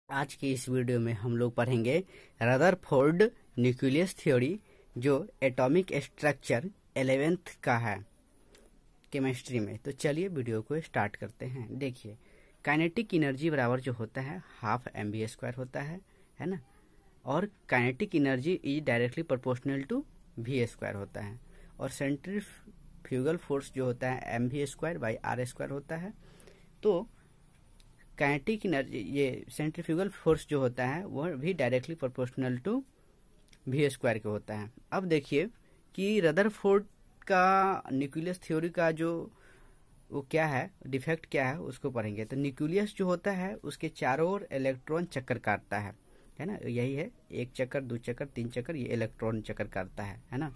आज की इस वीडियो में हम लोग पढ़ेंगे रदरफोर्ड न्यूक्लियस थ्योरी, जो एटॉमिक स्ट्रक्चर 11th का है केमिस्ट्री में। तो चलिए वीडियो को स्टार्ट करते हैं। देखिए, काइनेटिक एनर्जी बराबर जो होता है हाफ mv² होता है ना। और kinetic energy is directly proportional to v² होता है। और सेंट्रीफ्यूगल फोर्स जो होता है mv²/r² होता है। तो काइनेटिक एनर्जी, ये सेंट्रीफ्यूगल फोर्स जो होता है वह भी डायरेक्टली प्रोपोर्शनल टू v² के होता है। अब देखिए कि रदरफोर्ड का न्यूक्लियस थ्योरी का जो वो क्या है, डिफेक्ट क्या है, उसको पढ़ेंगे। तो न्यूक्लियस जो होता है उसके चारों ओर इलेक्ट्रॉन चक्कर काटता है ना। यही है, एक चक्कर, दो चक्कर, तीन चक्कर, ये इलेक्ट्रॉन चक्कर काटता है ना।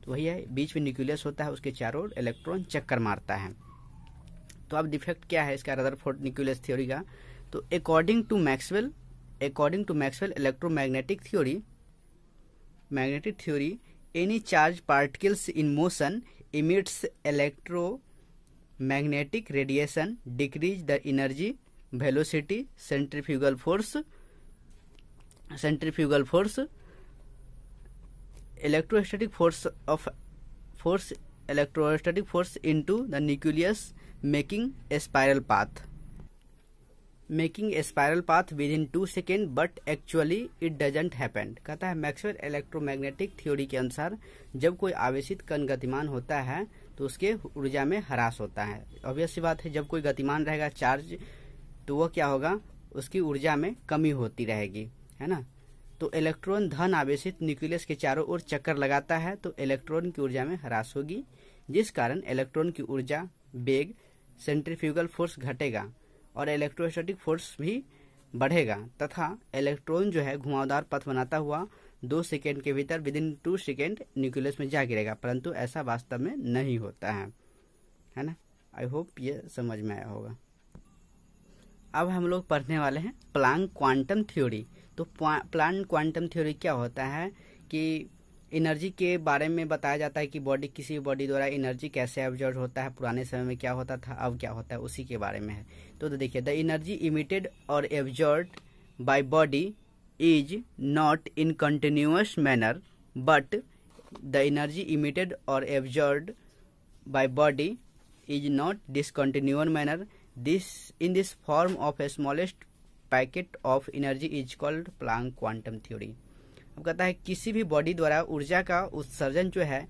तो वही है, बीच में न्यूक्लियस होता है, उसके चारों ओर इलेक्ट्रॉन चक्कर मारता है। तो अब डिफेक्ट क्या है इसका रदरफोर्ड न्यूक्लियस थ्योरी का। तो according to Maxwell electromagnetic theory any charge particles in motion emits electromagnetic radiation, decrease the energy, velocity, centrifugal force, electrostatic force into the nucleus, making a spiral path within 2 seconds, but actually it doesn't happen। कहता है Maxwell electromagnetic theory के अनुसार जब कोई आवेशित कण गतिमान होता है तो उसके ऊर्जा में ह्रास होता है। ऑब्वियस सी बात है, जब कोई गतिमान रहेगा चार्ज तो वह क्या होगा, उसकी ऊर्जा में कमी होती रहेगी, है ना। तो इलेक्ट्रॉन धन आवेशित न्यूक्लियस के चारों ओर चक्कर लगाता है तो इलेक्ट्रॉन की ऊर्जा में ह्रास होगी, जिस कारण इलेक्ट्रॉन की ऊर्जा, वेग, सेंट्रीफ्यूगल फोर्स घटेगा और इलेक्ट्रोस्टैटिक फोर्स भी बढ़ेगा तथा इलेक्ट्रॉन जो है घुमावदार पथ बनाता हुआ 2 सेकेंड के भीतर विदिन 2 सेकेंड न्यूक्लियस में जा गिरेगा। परंतु ऐसा वास्तव में नहीं होता है ना। आई होप ये समझ में आया होगा। अब हम लोग पढ़ने वाले हैं प्लैंक क्वांटम थ्योरी। तो प्लैंक क्वांटम थ्योरी क्या होता है कि एनर्जी के बारे में बताया जाता है कि किसी बॉडी द्वारा एनर्जी कैसे एब्जॉर्ब होता है, पुराने समय में क्या होता था, अब क्या होता है, उसी के बारे में है। तो देखिए, the energy emitted or absorb by body is not in continuous manner, but the energy emitted or absorb by body is not discontinuous manner. In this form of a smallest packet of energy is called Planck quantum theory. अब कहता है किसी भी body द्वारा ऊर्जा का उत्सर्जन जो है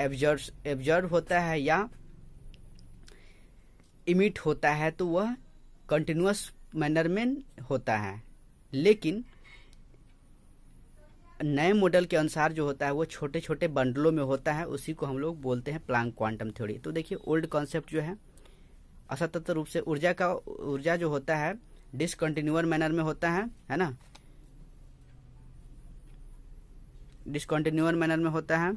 एब्जॉर्ब होता है या इमिट होता है तो वह कंटिन्यूअस मैनर में होता है, लेकिन नए मॉडल के अनुसार जो होता है वो छोटे छोटे बंडलों में होता है। उसी को हम लोग बोलते हैं प्लैंक क्वांटम थ्योरी। तो देखिए, ओल्ड कॉन्सेप्ट जो है असतत रूप से ऊर्जा जो होता है डिसकंटिन्यूअस मैनर में होता है ना। डिसकंटिन्यूअस मैनर में होता है,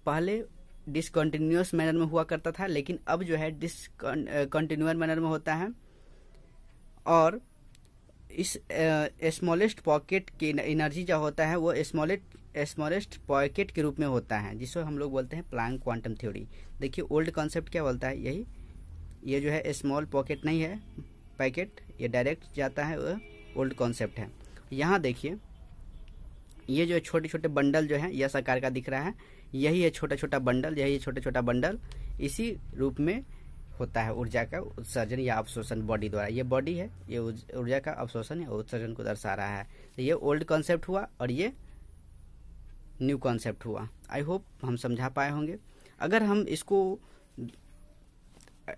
पहले डिसकंटिन्यूअस मैनर में हुआ करता था, लेकिन अब जो है डिसकंटिन्यूअस मैनर में होता है। और इस स्मॉलेस्ट पॉकेट की एनर्जी जो होता है वो स्मॉलेस्ट पॉकेट के रूप में होता है, जिसको हम लोग बोलते हैं प्लैंक क्वांटम थ्योरी। देखिए, ओल्ड कॉन्सेप्ट क्या बोलता है, यही ये जो है स्मॉल पॉकेट नहीं है, पैकेट ये डायरेक्ट जाता है, वो ओल्ड कॉन्सेप्ट है। यहाँ देखिए, ये जो छोटे छोटे बंडल जो है यह आकार का दिख रहा है, यही है छोटा छोटा बंडल, यही है छोटा छोटा बंडल। इसी रूप में होता है ऊर्जा का उत्सर्जन या अवशोषण बॉडी द्वारा। ये बॉडी है, ये ऊर्जा का अवशोषण या उत्सर्जन को दर्शा रहा है। तो ये ओल्ड कॉन्सेप्ट हुआ और ये न्यू कॉन्सेप्ट हुआ। आई होप हम समझा पाए होंगे। अगर हम इसको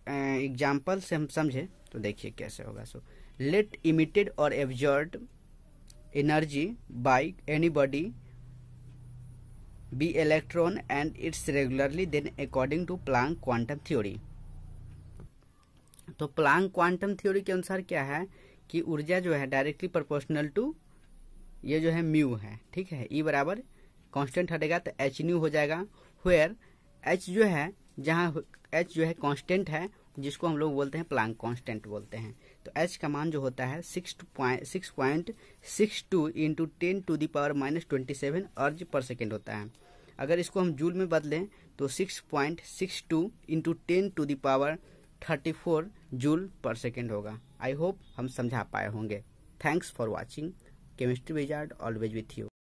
एग्जाम्पल से हम समझे तो देखिए कैसे होगा। So let emitted or absorb energy by anybody be electron and it's regularly then according to Planck quantum theory। तो प्लैंक क्वांटम थ्योरी के अनुसार क्या है कि ऊर्जा जो है डायरेक्टली प्रोपोर्शनल टू ये जो है म्यू है, ठीक है। ई बराबर कांस्टेंट हटेगा तो एच न्यू हो जाएगा, वेयर एच जो है, जहाँ एच जो है कांस्टेंट है, जिसको हम लोग बोलते हैं प्लैंक कांस्टेंट बोलते हैं। तो एच का मान जो होता है 6.62 इंटू 10⁻⁻27 अर्ज पर सेकेंड होता है। अगर इसको हम जूल में बदलें तो 6.62 इंटू 10⁻34 जूल पर सेकेंड होगा। आई होप हम समझा पाए होंगे। Thanks for watching. Chemistry wizard always with you.